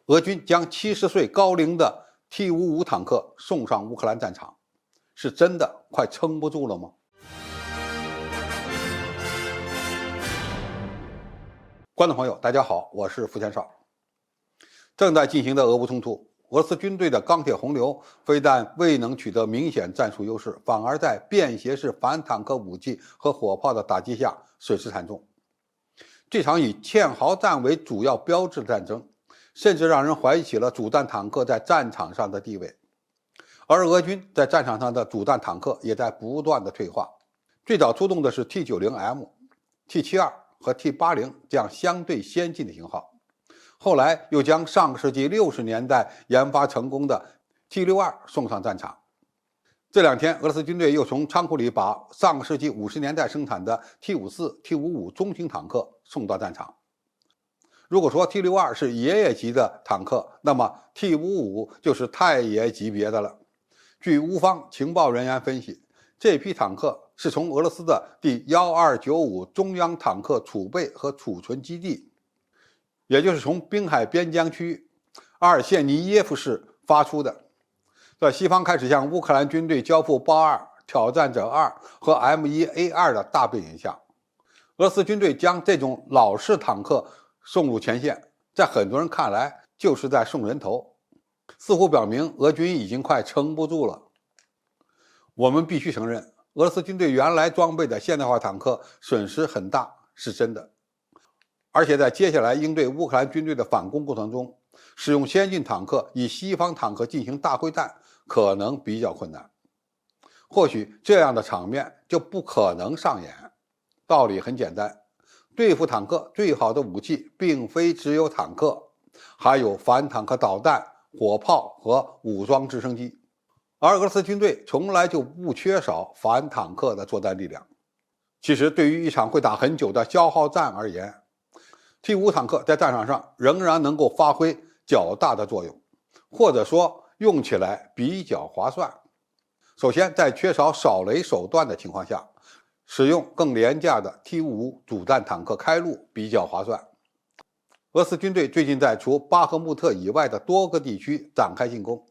俄军将70岁高龄的 T-55坦克送上乌克兰战场，是真的快撑不住了吗？观众朋友，大家好，我是付天少。正在进行的俄乌冲突，俄罗斯军队的钢铁洪流非但未能取得明显战术优势，反而在便携式反坦克武器和火炮的打击下损失惨重。这场以堑壕战为主要标志的战争，甚至让人怀疑起了主战坦克在战场上的地位。而俄军在战场上的主战坦克也在不断的退化。最早出动的是 T90M、T72和 T80 这样相对先进的型号，后来又将上个世纪60年代研发成功的 T62送上战场。这两天，俄罗斯军队又从仓库里把上个世纪50年代生产的 T54、T55中型坦克送到战场。如果说 T62是爷爷级的坦克，那么 T55就是太爷级别的了。据乌方情报人员分析，这批坦克是从俄罗斯的第1295中央坦克储备和储存基地，也就是从滨海边疆区阿尔谢尼耶夫市发出的。在西方开始向乌克兰军队交付豹2、挑战者2和 M1A2 的大背景下，俄罗斯军队将这种老式坦克送入前线，在很多人看来就是在送人头，似乎表明俄军已经快撑不住了。我们必须承认，俄罗斯军队原来装备的现代化坦克损失很大，是真的。而且在接下来应对乌克兰军队的反攻过程中，使用先进坦克与西方坦克进行大会战可能比较困难。或许这样的场面就不可能上演。道理很简单，对付坦克最好的武器并非只有坦克，还有反坦克导弹、火炮和武装直升机。而俄罗斯军队从来就不缺少反坦克的作战力量。其实对于一场会打很久的消耗战而言， T-55坦克在战场上仍然能够发挥较大的作用，或者说用起来比较划算。首先，在缺少扫雷手段的情况下，使用更廉价的 T-55主战坦克开路比较划算。俄罗斯军队最近在除巴赫穆特以外的多个地区展开进攻，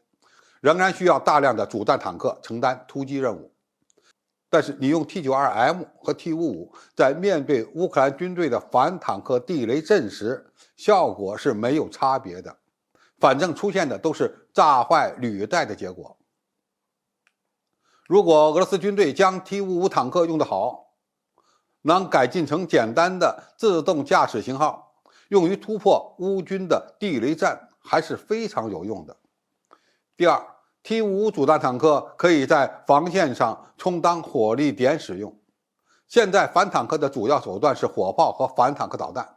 仍然需要大量的主战坦克承担突击任务。但是你用 T92M 和 T55在面对乌克兰军队的反坦克地雷阵时，效果是没有差别的，反正出现的都是炸坏履带的结果。如果俄罗斯军队将 T55坦克用得好，能改进成简单的自动驾驶型号，用于突破乌军的地雷战还是非常有用的。第二， T-55主战坦克可以在防线上充当火力点使用。现在反坦克的主要手段是火炮和反坦克导弹，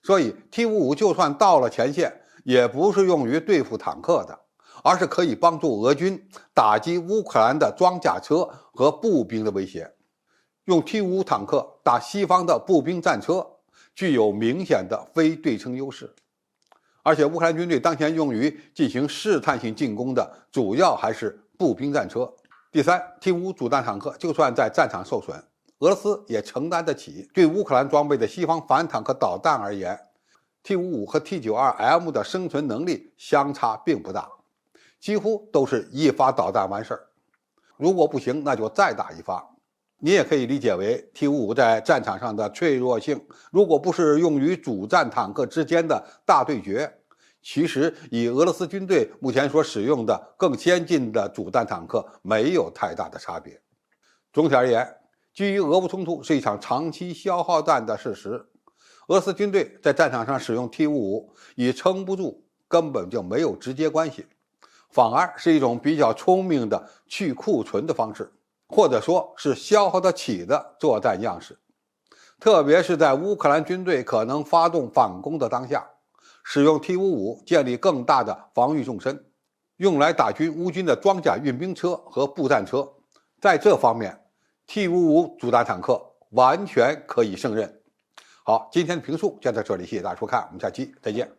所以 T-55就算到了前线，也不是用于对付坦克的，而是可以帮助俄军打击乌克兰的装甲车和步兵的威胁。用 T-55坦克打西方的步兵战车，具有明显的非对称优势。而且乌克兰军队当前用于进行试探性进攻的主要还是步兵战车。第三， T-55主战坦克就算在战场受损，俄罗斯也承担得起。对乌克兰装备的西方反坦克导弹而言， T-55和 T92M 的生存能力相差并不大，几乎都是一发导弹完事儿。如果不行，那就再打一发。你也可以理解为 T-55在战场上的脆弱性，如果不是用于主战坦克之间的大对决，其实与俄罗斯军队目前所使用的更先进的主战坦克没有太大的差别。总体而言，基于俄乌冲突是一场长期消耗战的事实，俄罗斯军队在战场上使用 T-55与撑不住根本就没有直接关系，反而是一种比较聪明的去库存的方式，或者说是消耗得起的作战样式。特别是在乌克兰军队可能发动反攻的当下，使用 T-55建立更大的防御纵深，用来打击乌军的装甲运兵车和步战车。在这方面， T-55主战坦克完全可以胜任。好，今天的评述就到这里，谢谢大家收看，我们下期再见。